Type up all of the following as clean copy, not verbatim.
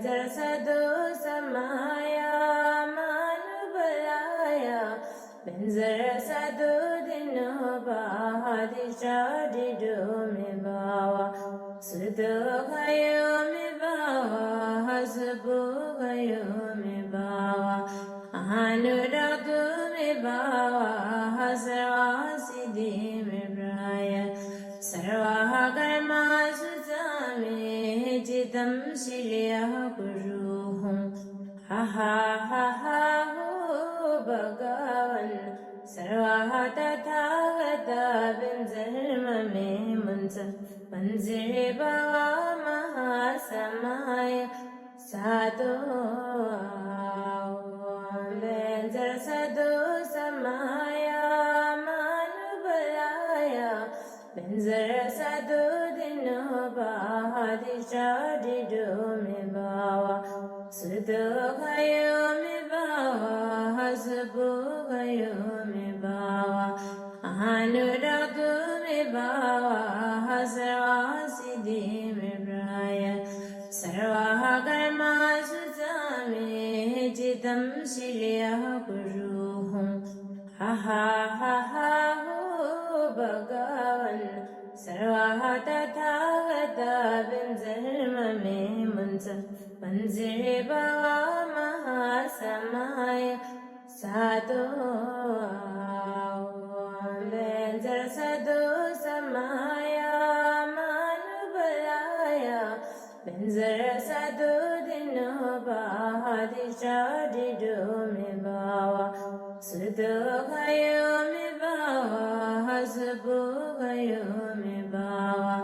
Sadu Samaya Manubalaya Benzara Sadu Dinobadi Shadi Dumibawa Sudu Kayomibawa Hasabu Kayomibawa Anudagumibawa Hasrawasidi Mibraya Sarvaha Karma Sutami Jitam Shilya Guruhum Ha ha ha ha ho Bhagavan Sarvaha Tathagata Binzarma Me Munsa Panziriba Mahasamaya Sadhu Benzar Sadhu Samaya Manubalaya Benzar Sadhu Dinobadi Shadi Dumibawa Sudu Kayomibawa Hasabu Kayomibawa Anudagumibawa Hasrawasidi Mibraya Sarvaha Karma Sutami Jitam Shilya Guruhum Ha ha ha ha ho Bhagavan Sarvaha Tathagata Binzarma Me Munsa Panziriba Mahasamaya Sadhu Benzar Sadhu Samaya Manubalaya Benzara Sadhu Dinobadi Shadi Dumibawa Sudu Kayomibawa Hasabu Kayomibawa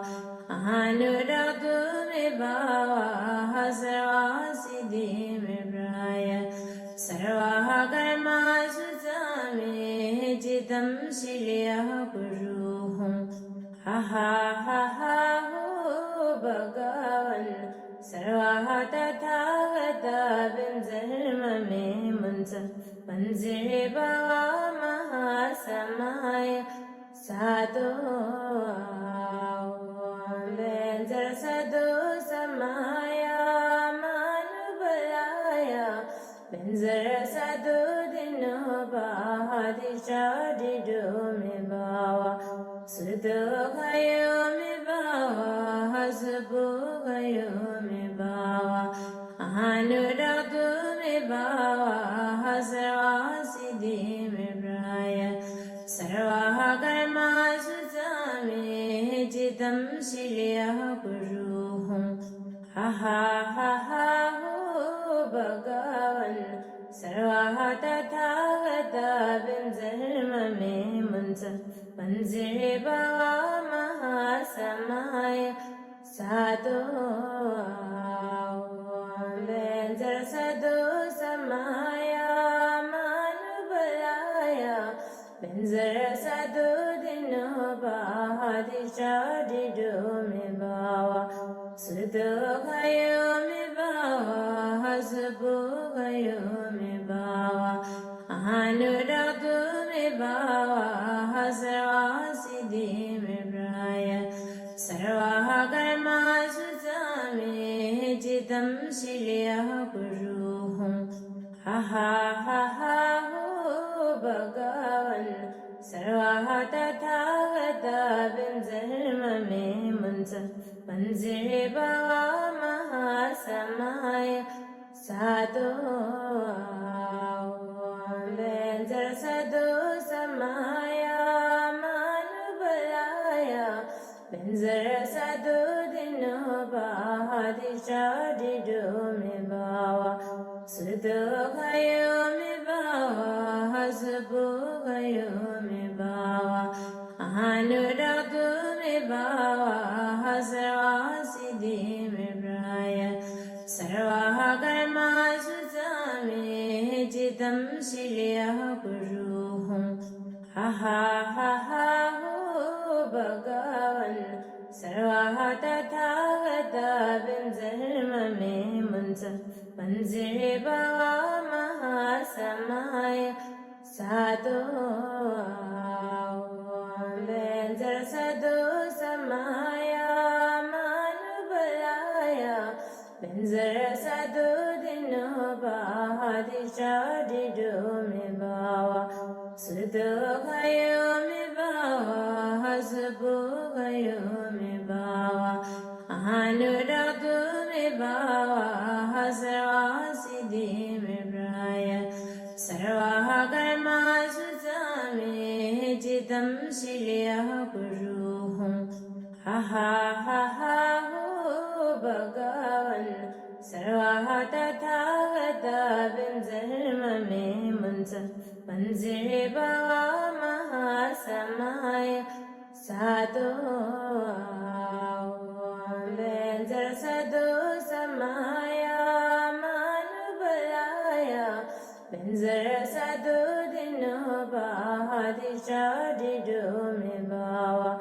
Anudagumibawa Hasrawasidi Mibraya Sarvaha Karma Sutami Jitam Shilya Guruhum Ha ha ha ha ho Bhagavan Sarvaha Tathagata Binzarma Me Munsa Panziriba Mahasamaya Sadhu Benzar Sadhu Samaya Manubalaya Benzar Sadhu Dinobadi Shadi Dumibawa Sudu Kayomibawa Hasabu Kayomibawa Anudagumibawa Hasrawasidi Mibraya Sarvaha Karma Sutami Jitam Shilya Guruhum Ha ha ha ha ho Bhagavan Sarvaha Tathagata Binzarma Me Munsa Panziriba Mahasamaya Sadhu Benzar Sadhu Samaya Manubalaya Benzara Sadhu Dinobadi Shadi Dumibawa Sudu Kayomibawa Hasabu Kayomibawa Anudagumibawa Hasrawasidi Mibraya Sarvaha Karma Sutami Jitam Shilya Guruhum Ha ha ha ha ho Bhagavan Sarvaha Tathagata Binzarma Me Munsa Panziriba Mahasamaya Sadhu Benzar Sadhu Samaya Manubalaya Benzara Sadhu Dinobadi Shadi Dumibawa Sudu Kayomibawa Hasabu Kayomibawa Anudagumibawa Hasrawasidi Mibraya Sarvaha Karma Sutami Jitam Shilya Guruhum Ha ha ha ha ho Bhagavan Sarvaha Tathagata Binzarma Me Munsa Panziriba Mahasamaya Sadhu Benzar Sadhu Samaya Manubalaya Benzara Sadu Dino Bahadi Shadi Do Me Bawa Sudo Kayo Me Bawa Hasabu Kayo Me Bawa Anuradu Me Bawa Hasara Siddhi Me Braya Sarva Karma Sutame Jitam Shilya Puruhum Ha ha ha ha ho Bhagavan Sarva Tathagata Binzarma Me Munsa Panzire Bhava Mahasamaya Sadhu Benzar Sadhu Samaya Manubalaya Benzar Sadhu Dino Bahadi Shadi Do Me Bawa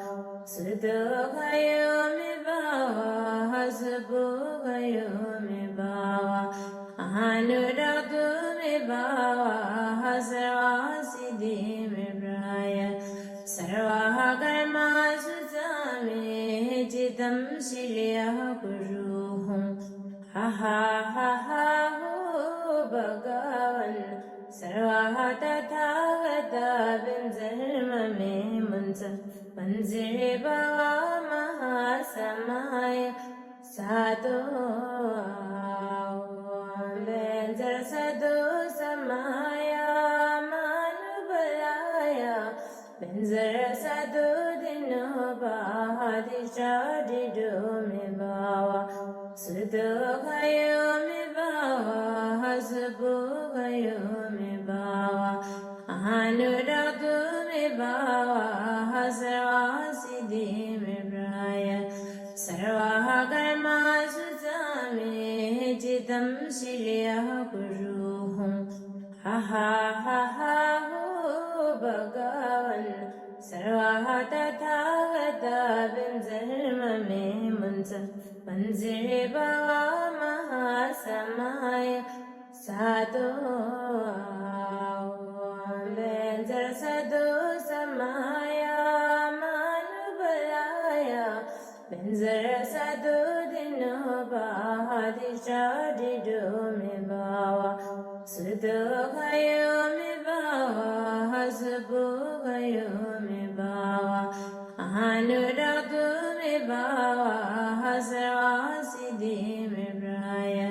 Sudo Kayo Me Bawa Hasabu Kayo Me Bawa Anuradu Me Bawa Hasara Siddhi Me Braya Sarva Karma Sutame Jitam Shilya Puruhum Ha ha ha ha ho Bhagavan Sarva Tathagata Binzarma Me Munsa Panzire Bhava Mahasamaya Sadhu Benzar Sadhu Samaya Manubalaya Benzar Sadhu Dino Bahadi Shadi Do Me Bawa Sudo Kayo Me Bawa Hasabu Kayo Me Bawa Anuradu Me Bawa Hasara Siddhi Me Braya Sarva Karma Sutame Jitam Shilya Puruhum Ha ha ha ha ho Bhagavan Sarva Tathagata Binzarma Me Munsa Panzire Bhava Mahasamaya Sadhu Benzar Sadhu Samaya Manubalaya Benzar Sadhu Dino Bahadi Shadi Do Me Bawa Sudo Kayo Me Bawa Hasabu Kayo Me Bawa Anuradu Me Bawa Hasara Siddhi Me Braya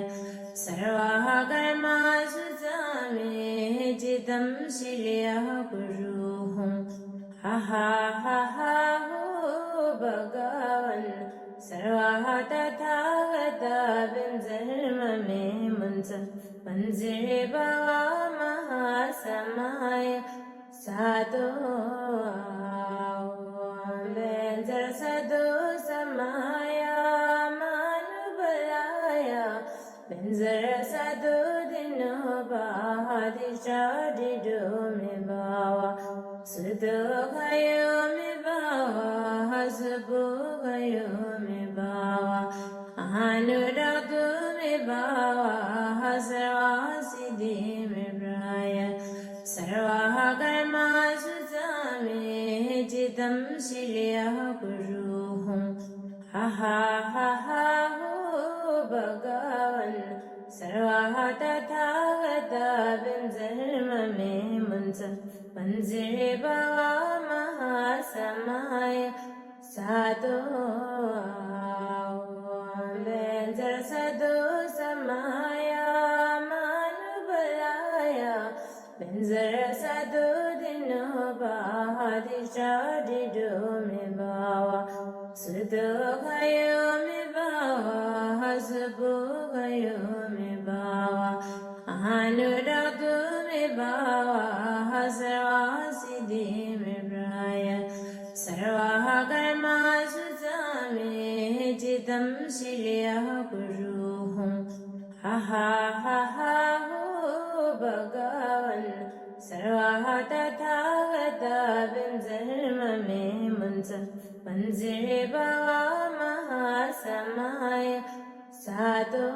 Sarva Karma Sutame Jitam Shilya Puruhum Ha ha ha ha ho Bhagavan Sarva Tathagata Binzarma Me Munsa Panzire Bhava Mahasamaya Sadhu Benzar Sadhu Samaya Manubalaya Benzar Sadhu Dino Bahadi Shadi Do Me Bawa Sudo Kayo Me Bawa Hasabu Kayo Me Bawa Anuradu Me Bawa Hasara Siddhi Me Braya Sarva Karma Sutame Jitam Shilya Puruhum Ha ha ha ha ho Bhagavan Sarva Tathagata Binzarma Me Munsa Panzire Bhava Mahasamaya Sadhu Benzar Sadhu Samaya Manubalaya Benzar Sadhu Dino Bahadi Shadi Do Me Bawa Sudo Kayo Me Bawa Hasabu Kayo Me Bawa Anuradu Me Bawa Hasara Siddhi Me Braya Sarva Karma Sutame Jitam Shilya Puruhum Ha ha ha ha ho Bhagavan Sarva Tathagata Binzarma Me Munsa Panzire Bhava Mahasamaya Sadhu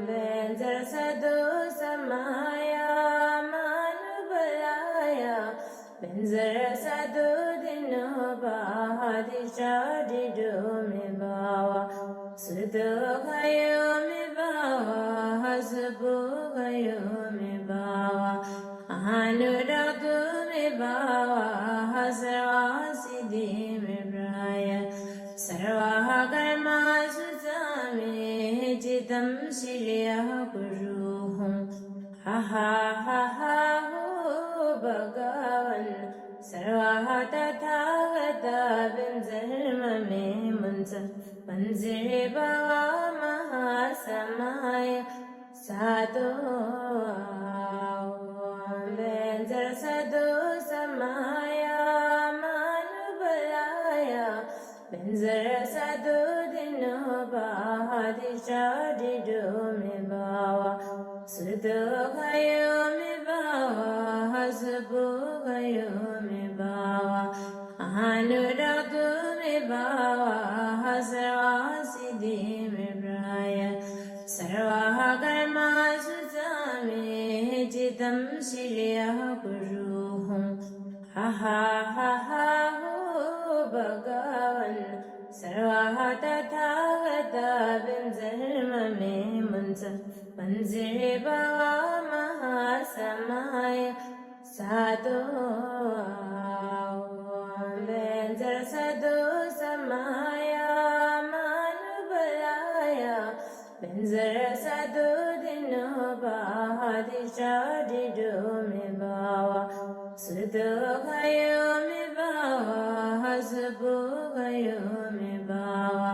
Benzar Sadhu Samaya Manubalaya Benzar Sadhu Dino Bahadi Shadi Do Me Bawa Sudokayome Bhava Hasubhokayome Bhava Anurakame Bhava Hasarvasiddhime Praya Sarvaha Karma Sutame Jitam Shilya Kuruhum Ha ha ha ha ho Bhagavan Sarvaha Tathagata Binzarmame Munsa Panzire Bhava Mahasamaya Sadhu Benzer Sadhu Samaya Manubalaya Benzer Sadhu Dino Bahadisha Didu Me Bhava Sudokayome Bhava Hasubhokayome Bhava Anurakame Bhava Hasarvasiddhime Praya Sarvaha Karma Sutame Jitam Shilya Kuruhum Ha ha ha ha ho Bhagavan Sarvaha Tathagata Binzarmame Munsa Panzire Bhava Mahasamaya Sadhu Benzer Sadhu Samaya Manubalaya Benzer Sadhu Dino Bahadisha Didu Me Bhava Sudokayome Bhava Hasubhokayome Bhava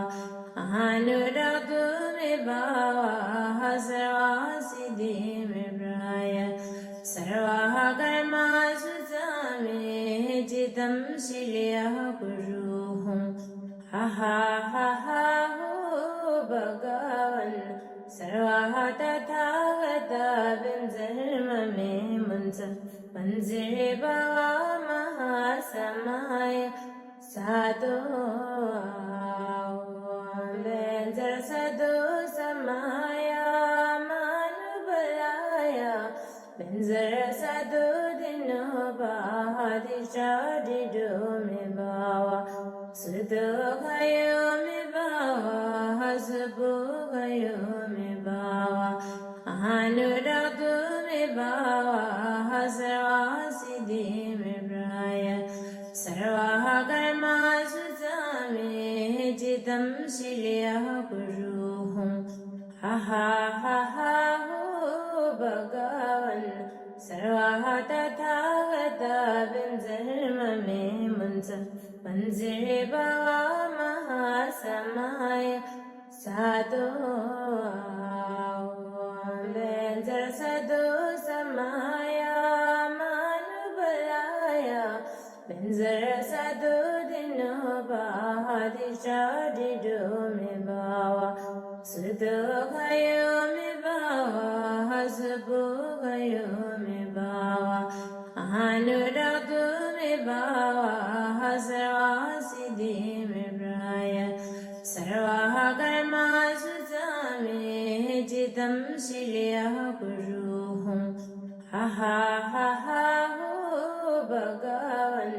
Anurakame Bhava Hasarvasiddhime Praya Sarvaha Karma Sutame Jitam Shilya Kuruhum Ha ha ha ha ho Bhagavan Sarvaha Tathagata Binzarmame Munsa Panzire Bhava Mahasamaya Sadhu Benzer Sadhu Samaya Manubalaya Benzer Sadhu Dino Bahadisha Didu Me Bhava Sudokayome Bhava Hasubhokayome Bhava Anurakame Bhava Hasarvasiddhime Praya Sarvaha Karma Sutame Jitam Shilya Kuruhum Ha ha ha ha ho Bhagavan Sarvaha Tathagata Binzarmame Munsa Panzire Bhava Mahasamaya Sadhu Benzer Sadhu Samaya Manubalaya Benzer Sadhu Dino Bahadisha Didu Me Bhava Sudokayome Bhava Hasubhokayome Bhava Anurakame Bhava Hasarvasiddhime Praya Sarvaha Karma Sutame Jitam Shilya Kuruhum Ha ha ha ha ho Bhagavan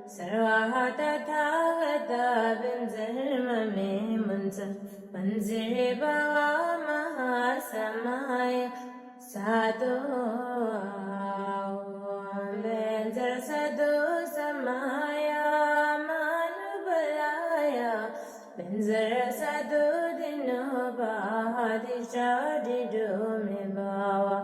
Sarvaha Tathagata Binzarmame Munsa Panzire Bhava Mahasamaya Sadhu Benzer Sadhu Samaya Manubalaya Benzer Sadhu Dino Bahadisha Didu Me Bhava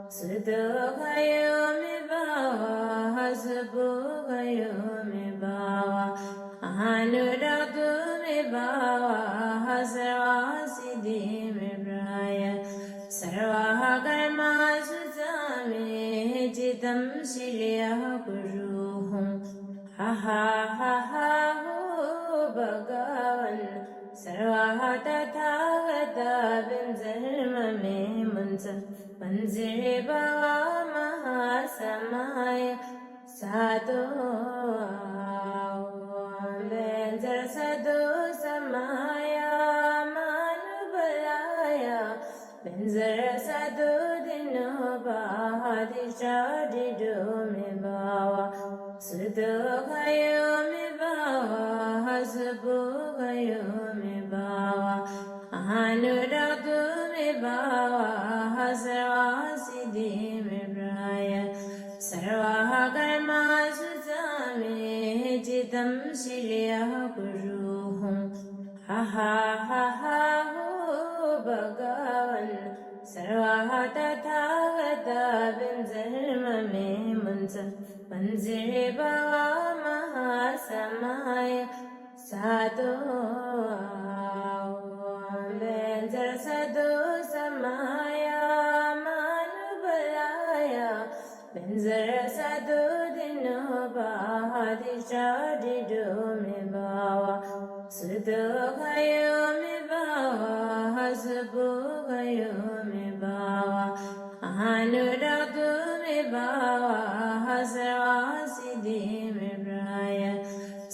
Sudokayome Bhava Hasubhokayome Bhava Anurakame Bhava Hasarvasiddhime Praya Sarvaha Karma Sutame Jitam Shilya Kuruhum Ha ha ha ha ho Bhagavan Sarvaha Tathagata Binzarmame Munsa Panzire Bhava Mahasamaya Sadhu Benzer Sadhu Samaya Manubalaya Benzer Sadhu Dino Bahadisha Didu Me Bhava Sudokayome Bhava Hasubhokayome Bhava Anuragtu me bhava sarva siddhi me praya sarva karma sujame jitam shilya kuruhum ha ha ha ha ho bhagavan sarva tathagata binzarma me munsa panjire bhava mahasamaya sato Benzer sadhu samaya manubalaya Benzer sadhu dino bahadisha dido me bhava Sudho gayo me bhava Hasubho gayo me bhava Anuragtu me bhava Hasarva siddhi me praya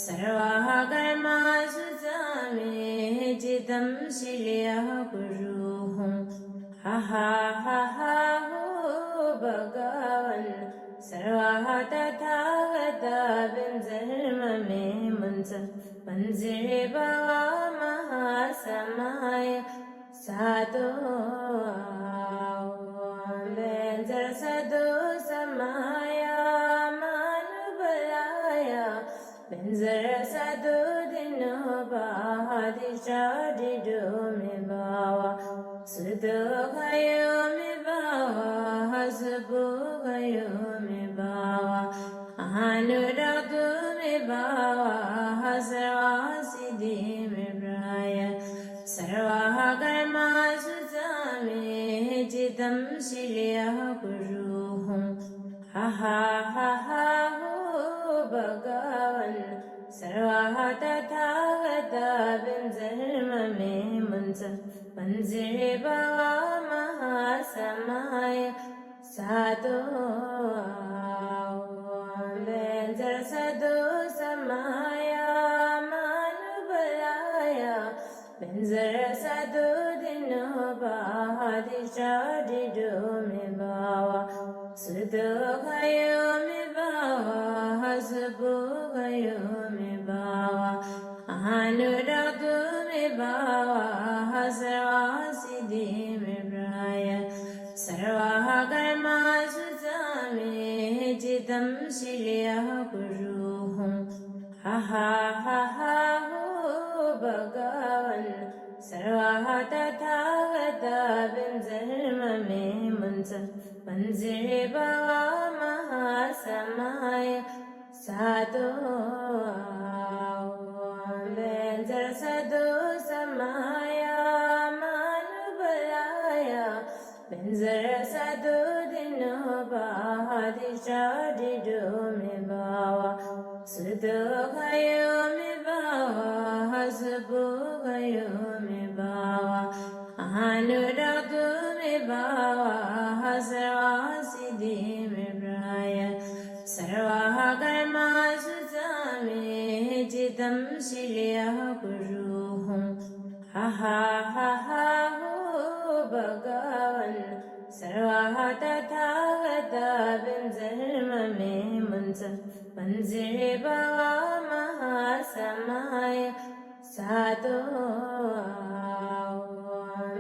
Sarva karma sujame jitam shilya kuruhum ha ha ha ha ho bhagavan sarva tathagata binzarma me munsa panjire bhava mahasamaya sato benzer sadhu samaya manubalaya Benzer sadhu dino bahadisha dido me bhava Sudho gayo me bhava Hasubho gayo me bhava Anuragtu me bhava Hasarva siddhi me praya Sarva karma sujame jitam shilya kuruhum ha ha ha ha ho bhagavan sarva tathagata binzarma me munsa panjire bhava mahasamaya sato benzer sadhu samaya manubalaya benzer sadhu dino bahadisha dido me bhava Sudho gayo me bhava Hasubho gayo me bhava Anuragtu me bhava Hasarva siddhi me praya Sarva karma sujame jitam shilya kuruhum ha ha ha ha ho bhagavan sarva tathagata binzarma me munsa panjire bhava mahasamaya sato benzer sadhu samaya manubalaya benzer sadhu dino bahadisha dido me bhava Sudho gayo me bhava Hasubho gayo me bhava Anuragtu me bhava Hasarva siddhi me praya Sarva karma sujame jitam shilya kuruhum ha ha ha ha ho bhagavan sarva tathagata binzarma me munsa panjire bhava mahasamaya sato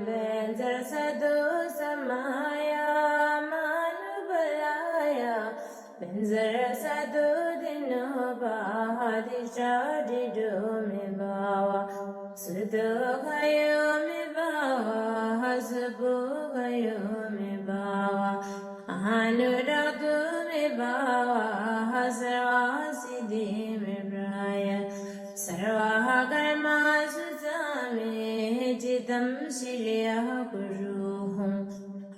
benzer sadhu samaya manubalaya benzer sadhu dino bahadisha dido me bhava Sudho gayo me bhava Hasubho gayo me bhava Anuragtu me bhava Hasarva siddhi me praya Sarva karma sujame jitam shilya kuruhum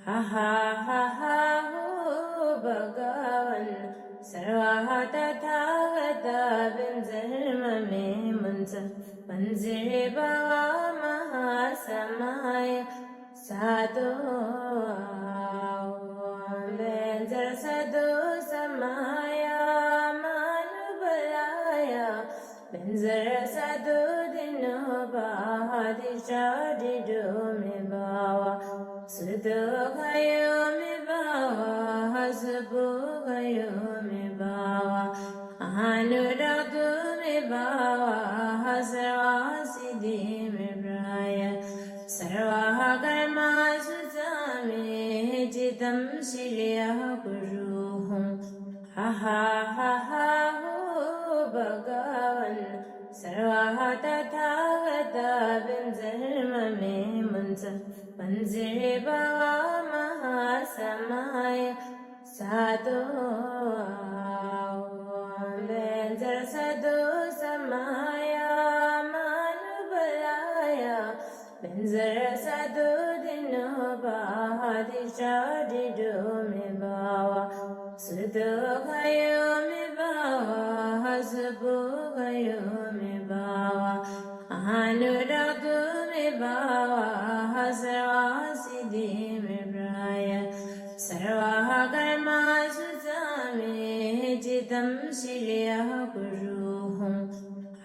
ha ha ha ha ho bhagavan sarva tathagata binzarma me munsa panjire bhava mahasamaya sato benzer sadhu samaya manubalaya benzer sadhu dino bahadisha dido me bhava Sudho gayo me bhava Hasubho gayo me bhava Anuragtu me bhava Hasarva siddhi me praya जितं शिलयः कुरुहुं हा हा हा हा हो भगवन् सर्वाः तथागता बिंजर्ममे मुंस पंजिरे बावा महासमाय साधु Berger सदु समाया मानुबलाया Berger सदु दिनो बादिशा दिदो मे बावा सुदो गयो मे बावा हसबो गयो मे बावा अनुरागो मे बावा हसवासिदि मे प्राय सर्वाः कर्मासु मे जितं शिलयः कुरुहुं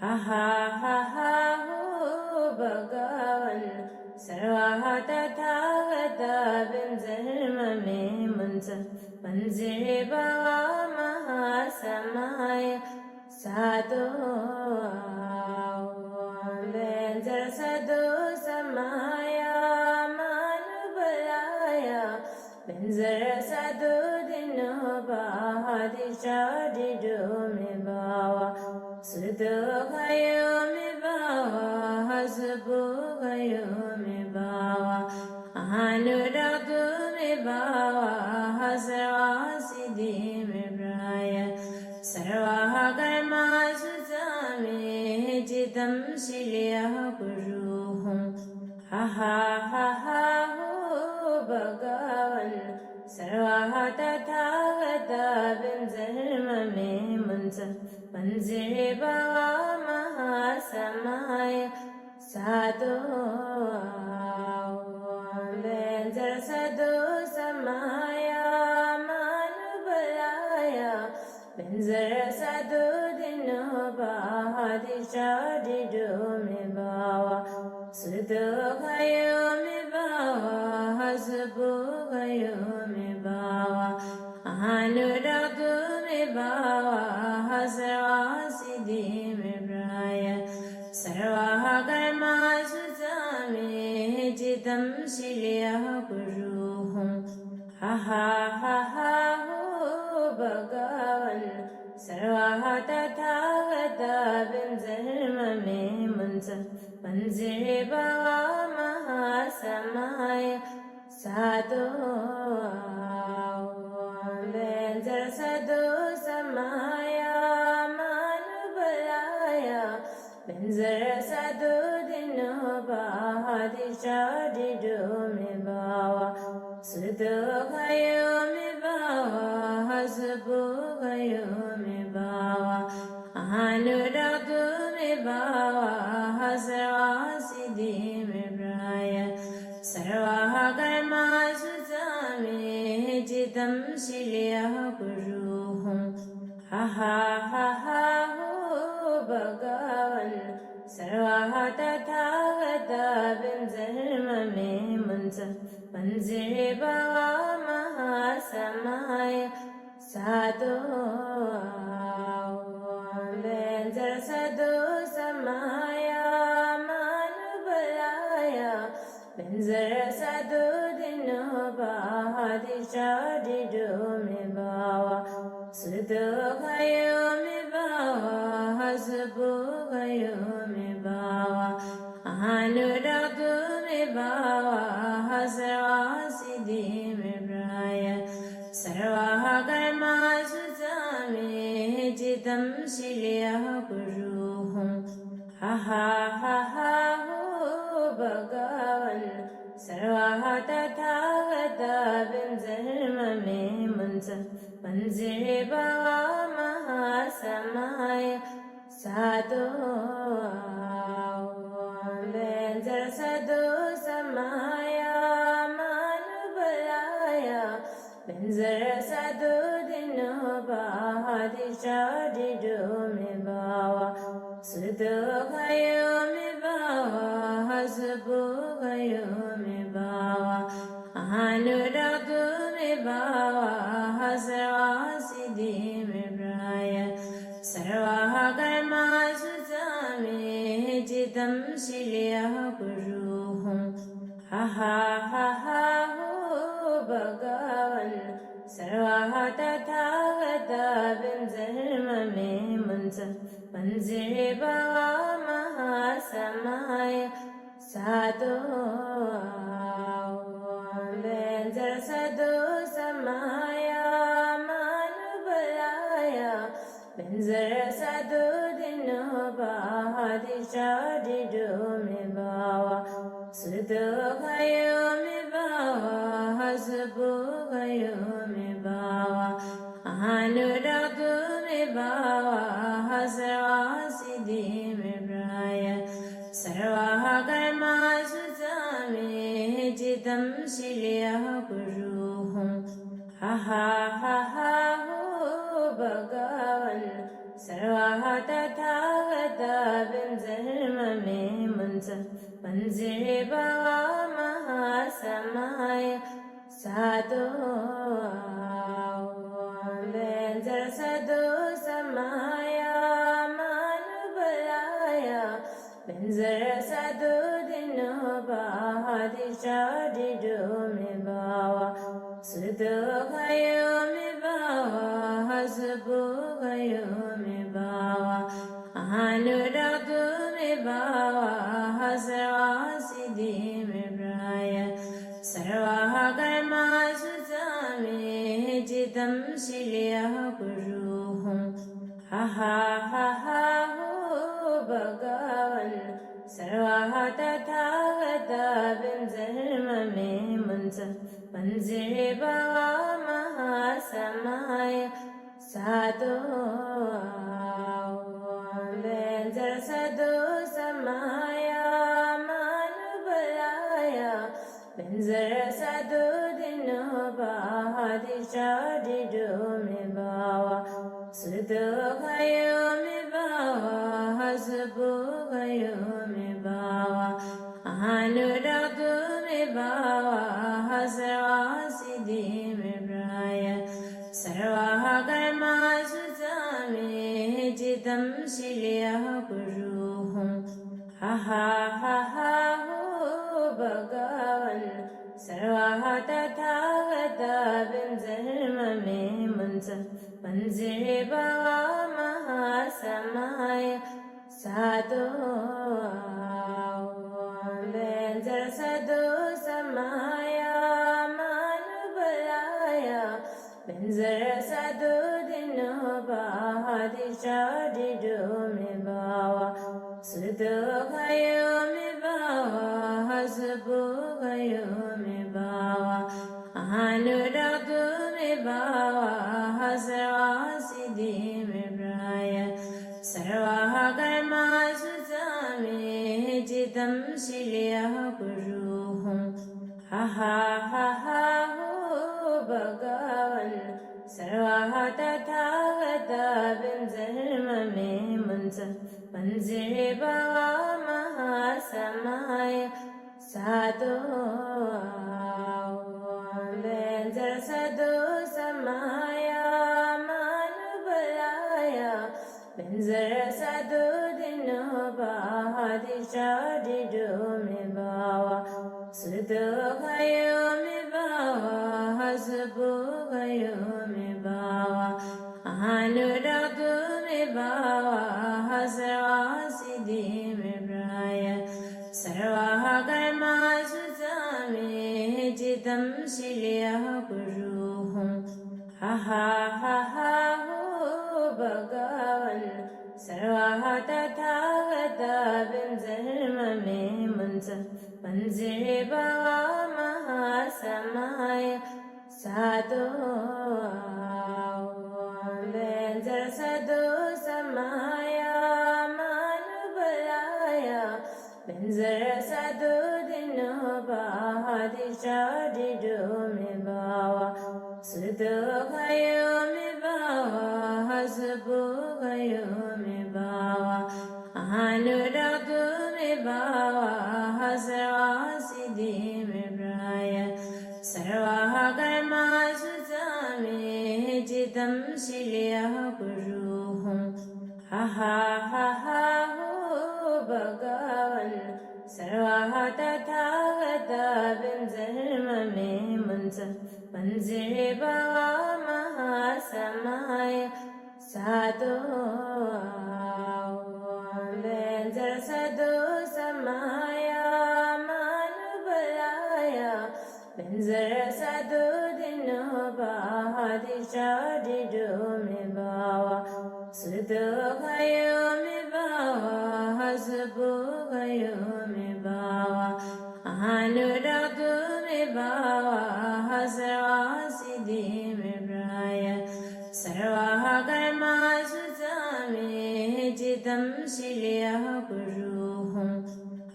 हा हा हा हा हो भगवन् सर्वाः तथागता बिंजर्ममे मुंस पंजिरे बावा महासमाय साधु बेंजर सदु समाया मानुबलाया बेंजर सदु दिनो बादिशा दिदो मे बावा सुदो गयो मे बावा हसबो गयो मे बावा अनुरागो मे बावा हसवासिदि मे प्राय सर्वाः कर्मासु मे जितं शिलयः कुरुहुं हा हा हा हा हो भगवन् सर्वाः तथागता बिंजर्ममे मुंस पंजिरे बावा महासमाय साधु बेंजर सदु समाया मानुबलाया बेंजर सदु दिनो बादिशा दिदो मे बावा सुदो गयो मे बावा हसबो गयो मे बावा अनुरागो मे बावा हसवासिदि मे प्राय सर्वाः कर्मासु मे जितं शिलयः कुरुहुं हा हा हा हा हो भगवन् सर्वाः तथागता बिंजर्ममे मुंस पंजिरे बावा महासमाय साधु बेंजर सदु समाया मानुबलाया बेंजर सदु दिनो बादिशा दिदो मे बावा सुदो गयो मे बावा हसबो गयो मे बावा अनुरागो मे बावा हसवासिदि मे प्राय सर्वाः कर्मासु मे जितं शिलयः कुरुहुं हा हा हा हा हो भगवन् सर्वाः तथागता बिंजर्ममे मुंस पंजिरे बावा महासमाय साधु बेंजर सदु समाया मानुबलाया बेंजर सदु दिनो बादिशा दिदो मे बावा सुदो गयो मे बावा हसबो गयो मे बावा अनुरागो मे बावा हसवासिदि मे प्राय सर्वाः कर्मासु मे जितं शिलयः कुरुहुं हा हा हा हा हो भगवन् सर्वाः तथागता बिंजर्ममे मुंस पंजिरे बावा महासमाय साधु बेंजर सदु समाया मानुबलाया बेंजर सदु दिनो बादिशा दिदो मे बावा सुदो गयो मे बावा हसबो गयो मे बावा अनुरागो मे बावा हसवासिदि मे प्राय सर्वाः कर्मासु मे जितं शिलयः कुरुहुं हा हा हा हा हो भगवन् सर्वाः तथागता बिन्धर्ममे मुञ्च पञ्जरे महासमाय साधो बेन्जर सदो समाया मानुबलाया बेन्जर सदो दिनो बादिशा दिदो मे बावा सुदो गयो मे बावा हसबो गयो मे बावा अनुरागो मे बावा हसवासिदि मे प्राय सर्वाः कर्मासु मे जितं शिल्यः कुरुहुं हा हा हा हा हो भगवन् सर्वाः तथागता बिन्धर्ममे मुञ्च पञ्जरे महासमाय साधो बेन्जर सदो समाया मानुबलाय बेन्जर सदो दिनो बादिशा दिदो मे बावा सुदो गयो मे बावा हसबो गयो मे बावा अनुरागो मे बावा हसवासिदि मे प्राय सर्वाः कर्मासु मे जितं शिल्यः कुरुहुं हा हा हा हा हो भगवन् सर्वाः तथागता बिन्धर्ममे मुञ्च पञ्जरे महासमाय साधो बेन्जर सदो समाया मानुबलाय बेन्जर सदो दिनो बादिशा दिदो मे बावा सुदो गयो मे बावा हसबो गयो मे बावा अनुरागो मे बावा हसवासिदि मे प्राय सर्वाः कर्मासु मे जितं शिल्यः कुरुहुं हा हा हा हा हो भगवन् सर्वाः तथागता बिन्धर्ममे मुञ्च पञ्जरे महासमाय साधो बेन्जर सदो समाया मानुबलाय बेन्जर सदो दिनो बादिशा दिदो मे बावा सुदो गयो मे बावा हसबो गयो मे बावा अनुरागो मे बावा हसवासिदि मे प्राय सर्वाः कर्मासु मे जितं शिल्यः कुरुहुं हा हा हा हा हो भगवन् सर्वाः तथागता बिन्धर्ममे मुञ्च पञ्जरे महासमाय साधो बेन्जर सदो समाया मानुबलाय बेन्जर सदो दिनो बादिशा दिदो मे बावा सुदो गयो मे बावा हसबो गयो मे बावा अनुरागो मे बावा हसवासिदि मे प्राय सर्वाः कर्मासु मे जितं शिल्यः कुरुहुं हा हा हा हा हो भगवन् सर्वाः तथागता बिन्धर्ममे मुञ्च पञ्जरे महासमाय साधो बेन्जर सदो समाया मानुबलाय बेन्जर सदो दिनो बादिशा दिदो मे बावा सुदो गयो मे बावा हसबो गयो मे बावा अनुरागो मे बावा हसवासिदि मे प्राय सर्वाः कर्मासु मे जितं शिल्यः कुरुहुं हा हा हा हा हो भगवन् सर्वाः तथागता बिन्धर्ममे मुञ्च पञ्जरे Samaya Sadhu Benzer Sadhu Samaya Manubalaya Benzer Sadhu Dinu Bahadi Shadi Dumi Bawa Sudu Kayumi Bawa Hasbu Kayumi Bawa Anudagumi Bawa Hasrawasidi Mibraya Sarvaha Karma Suzami Jitam Shilya Guruhum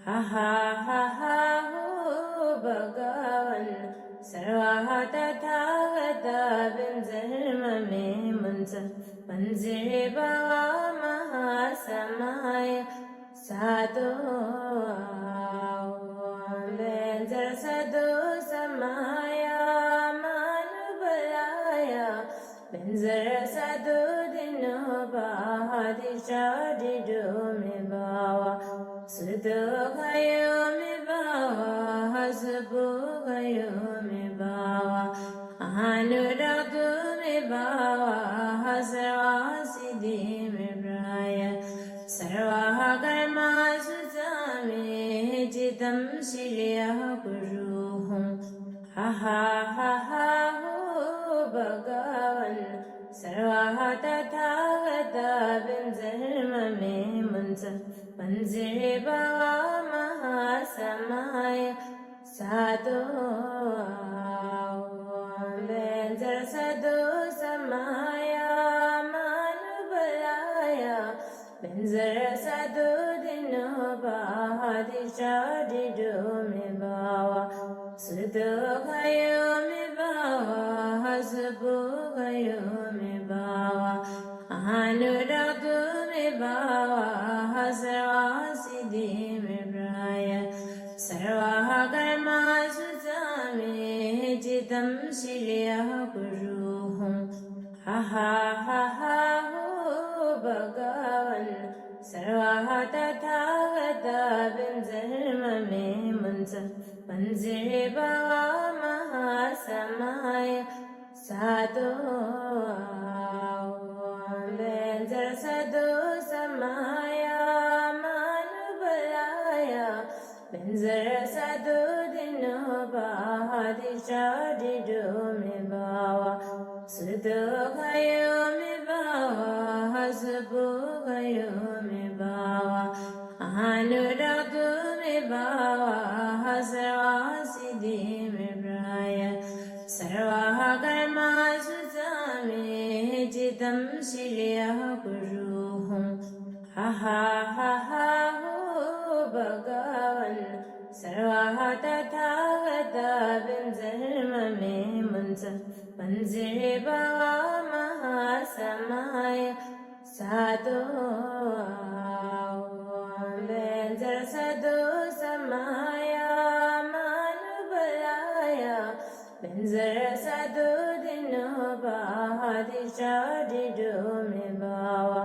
Ha ha ha ha ho Bhagavan Sarvaha Tathagata Binzarmame Munsa Banziri Bhava Mahasamaya Sadhu Benzer Sadhu Samaya Manubalaya Benzer Sadhu Dinu Bahadi Shadi Dumi Bawa Sudu Kayumi Bawa Hasbu Kayumi Bawa Anudagumi Bawa Hasrawasidi Mibraya Sarvaha Karma Suzami Jitam Shilya Guruhum Ha ha ha ha ho Bhagavan Sarvaha Tathagata Binzarmame Munsa Banziri Bhava Mahasamaya Sadhu Benzer Sadhu Samaya Manubalaya Benzer Sadhu Dinu Bahadi Shadi Dumi Bawa Sudu Kayumi Bawa Hasbu Kayumi Bawa Anudagumi Bawa Hasrawasidi Mibraya Sarvaha Karma Suzami Jitam Shilya Guruhum Ha ha ha ha ho Bhagavan Sarvaha Tathagata Binzarmame Munsa Banziri Bhava Mahasamaya Sadhu Benzer Sadhu Samaya Manubalaya Benzer Sadhu Dinu Bahadi Shadi Dumi Bawa Sudu Kayumi Bawa Hasbu Kayumi Bawa Anudagumi Bawa Hasrawasidi Mibraya Sarvaha Karma Suzami Jitam Shilya Guruhum Ha ha ha ha ho Bhagavan Sarvaha Tathagata Binzarmame Munsa Banziri Bhava Mahasamaya Sadhu Benzer Sadhu Samaya Manubalaya Benzer Sadhu Dinu Bahadi Shadi Dumi Bawa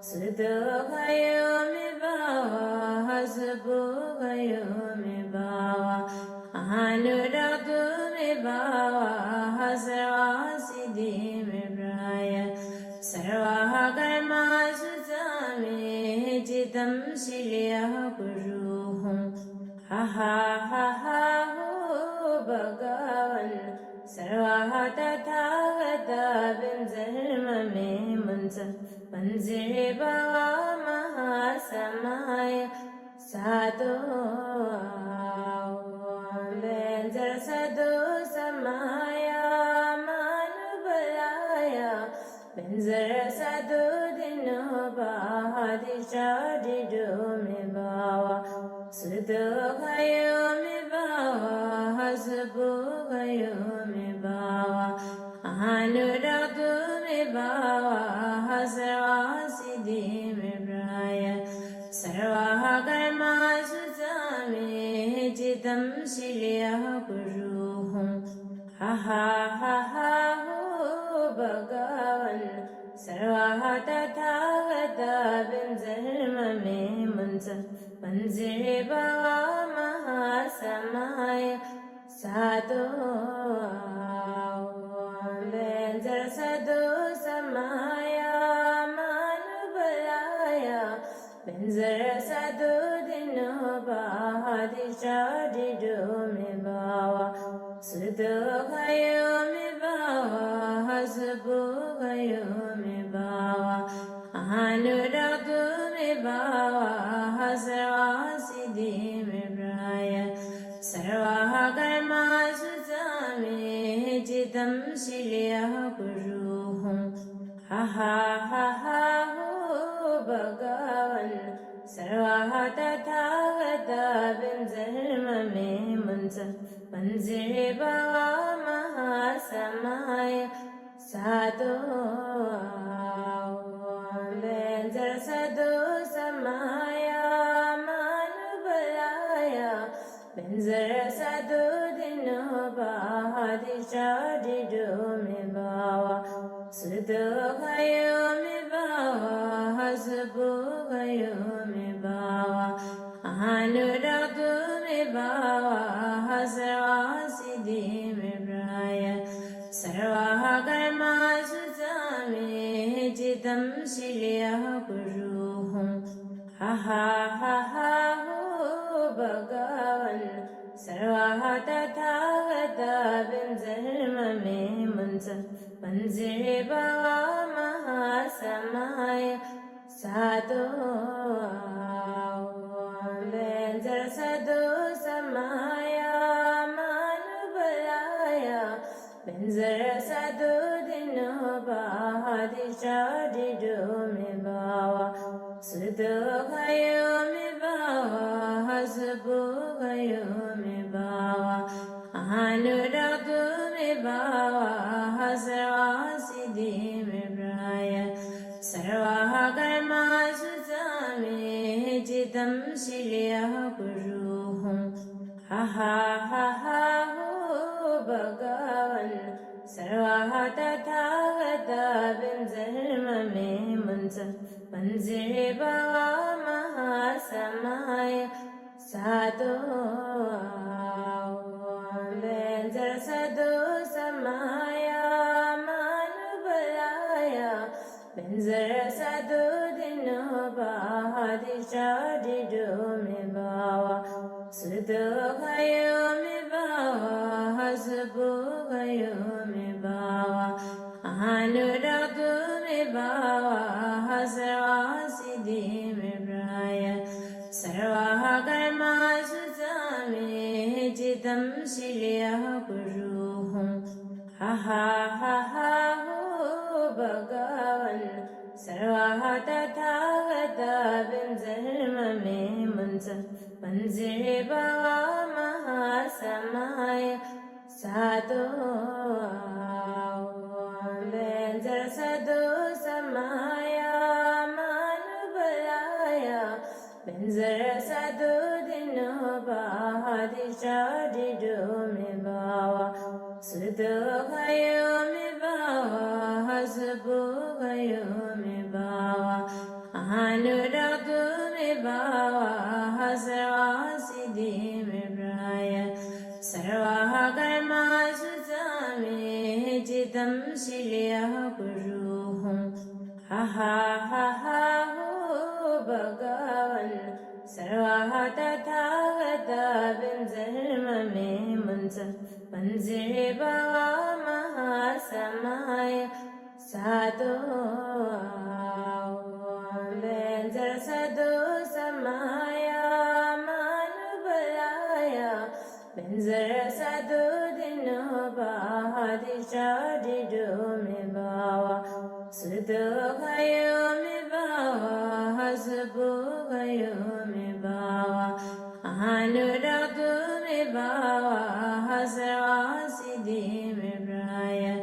Sudu Kayumi Bawa Hasbu Kayumi Bawa Anudagumi Bawa Hasrawasidi Mibraya Sarvaha Karma Suzami Jitam Shilya Guruhum Ha ha ha ha ho Bhagavan Sarvaha Tathagata Binzarmame Munsa Banziri Bhava Mahasamaya Sadhu Benzer Sadhu Samaya Manubalaya Benzer Sadhu Dinu Bahadi Shadi Dumi Bawa Sudu Kayumi Bawa Hasbu Kayumi Bawa Anudagumi Bawa Hasrawasidi Mibraya Sarvaha Karma Suzami Jitam Shilya Guruhum Ha ha ha ha ho Bhagavan Sarvaha Tathagata Binzarmame Munsa Banziri Bhava Mahasamaya Sadhu Benzer Sadhu do me bawa Sudo kayo me bawa Hasbu kayo me bawa Anuragdu me bawa Hasra siddhi me braya Sarva karma sujame Jitam shilya kuruhum Ha ha ha ha ho Bhagavan Sarva tathagata binzarma me munsa Panzire bhava mahasamaya Sadhu Benzer sadhu samaya Manubalaya Benzer sadhu dino bahadisha dido me bhava Sudho kayo me bhava Hasbu kayo me bhava Anuragdu me bhava Hasra siddhi me braya Sarva karma sujame Jitam shilya kuruhum Ha ha ha ha ho Bhagavan Sarva tathagata binzarma me munsa Panzire bhava mahasamaya Sadhu Benzer sadhu samaya Manubalaya Benzer sadhu dino bahadisha dido me bhava Sudho kayo me bhava Hasbu kayo me bhava Anuragdu me bhava Hasra siddhi me braya Sarva karma sujame Jitam shilya kuruhum Ha ha ha ha ho Bhagavan Sarva tathagata binzarma me munsa Panzire bhava mahasamaya Sadhu Benzer sadhu samaya Manubalaya Benzer sadhu dino bahadisha dido me bhava Sudho kayo me bhava Hasbu kayo me bhava Anuragdu me bhava Hasra siddhi me braya Sarva karma sujame Jitam shilya kuruhum Ha ha ha ha ho Bhagavan Sarva tathagata binzarma me munsa Panzire bhava mahasamaya Sadhu Benzer sadhu samaya Manubalaya Benzer sadhu dino bahadisha dido me bhava Sudho kayo me bhava Hasbu kayo me bhava Anuragdu me bhava Hasra siddhi me braya Sarva karma sujame Jitam shilya kuruhum Ha ha ha ha ho Bhagavan Sarva tathagata binzarma me munsa Panzire bhava mahasamaya Sadhu Benzer sadhu samaya Manubalaya Benzer sadhu dino bahadisha dido me bhava Sudho kayo me bhava Hasbu kayo me bhava Anuragdu me bhava Hasra siddhi me braya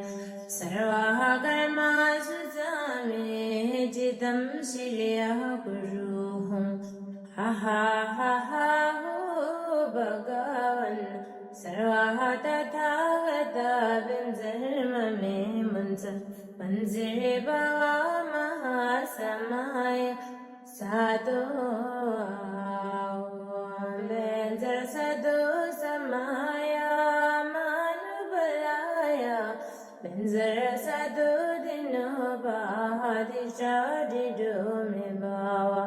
Sarva karma sujame Jitam shilya kuruhum Ha ha ha ha ho Bhagavan Sarva tathagata binzarma me munsa Panzire bhava mahasamaya Sadhu Benzer sadhu samaya Manubalaya Benzer sadhu dino bahadisha dido me bhava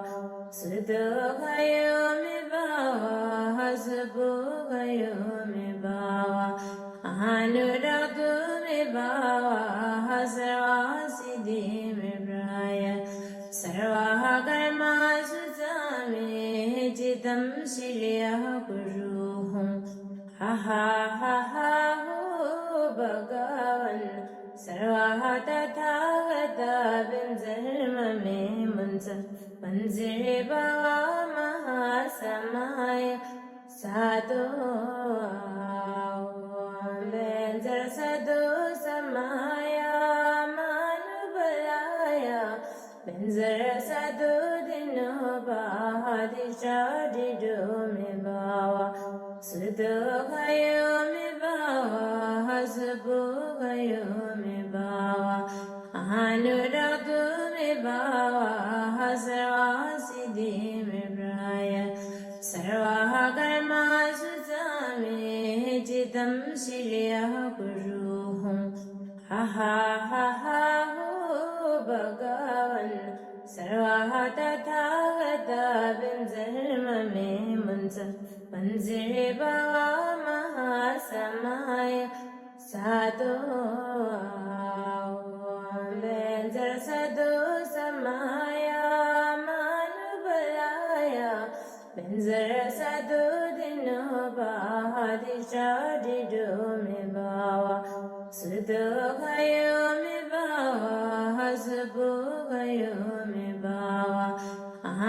Sudho kayo me bhava Hasbu kayo शिलयः गुरुः हा हा हा हा हो भगवान् सर्वाः तथागता बिन्जर्ममे मुञ्च पञ्जरे बावा महासमाय साधु बेन्जर सदु समाया मानुबलाया बेन्जर सदु दिनो बादिशा डिडो मे बावा सुदो गयो मे बावा हसबो गयो मे बावा अनुरागो मे बावा हसवासिदे मे प्राय सर्वाः कर्मासु मे जितं शिलयः गुरुः हा हा हा हा हो भगवान् सर्वाः तथागता बिन्जर्ममे मुञ्च पञ्जरे बावा महासमाय साधु बेन्जर सदु समाया मानुबलाया बेन्जर सदु दिनो बादिशा डिडो मे बावा सुदो गयो मे बावा हसबो गयो मे बावा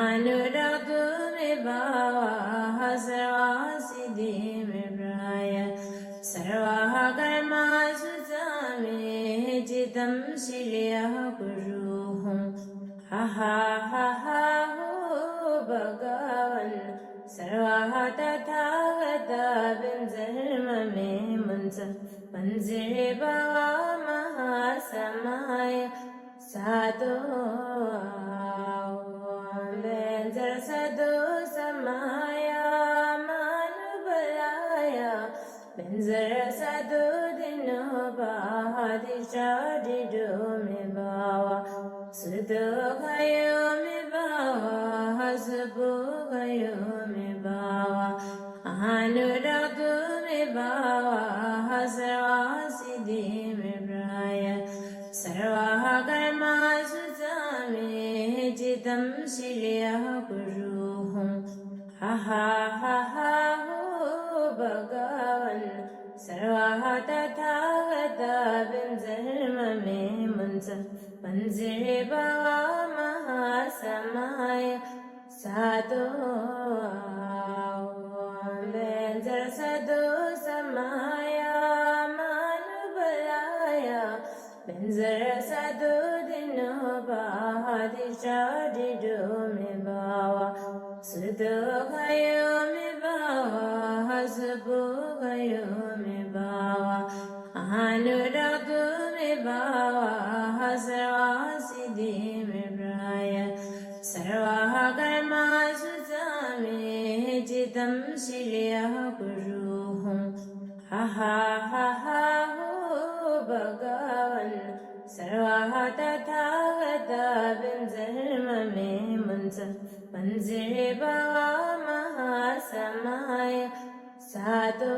अनुरागो मे बावा हसवासिदे मे प्राय सर्वाः कर्मासु मे जितं शिलयः गुरुः हा हा हा हा हो भगवान् सर्वाः तथागता बिन्जर्ममे मुञ्च पञ्जरे बावा महासमाय साधु बेन्जर सदु समाया मानुबलाया बेन्जर सदु दिनो बादिशा डिडो मे बावा सुदो गयो मे बावा हसबो गयो मे बावा अनुरागो मे बावा हसवासिदे मे प्राय सर्वाः कर्मासु मे जितं शिलयः गुरुः हा हा हा हा हो भगवान् सर्वाः तथागता बिन्जर्ममे मुञ्च पञ्जरे बावा महासमाय साधु बेन्जर सदु समाया मानुबलाया बेन्जर सदु दिनो बादिशा डिडो मे बावा सुदो गयो मे बावा हसबो गयो मे बावा अनुरागो मे बावा हसवासिदे मे प्राय सर्वाः कर्मासु मे जितं शिलयः गुरुः हा हा हा हा हो भगवान् सर्वाः तथागता बिन्जर्ममे मुञ्च पञ्जरे बावा महासमाय साधु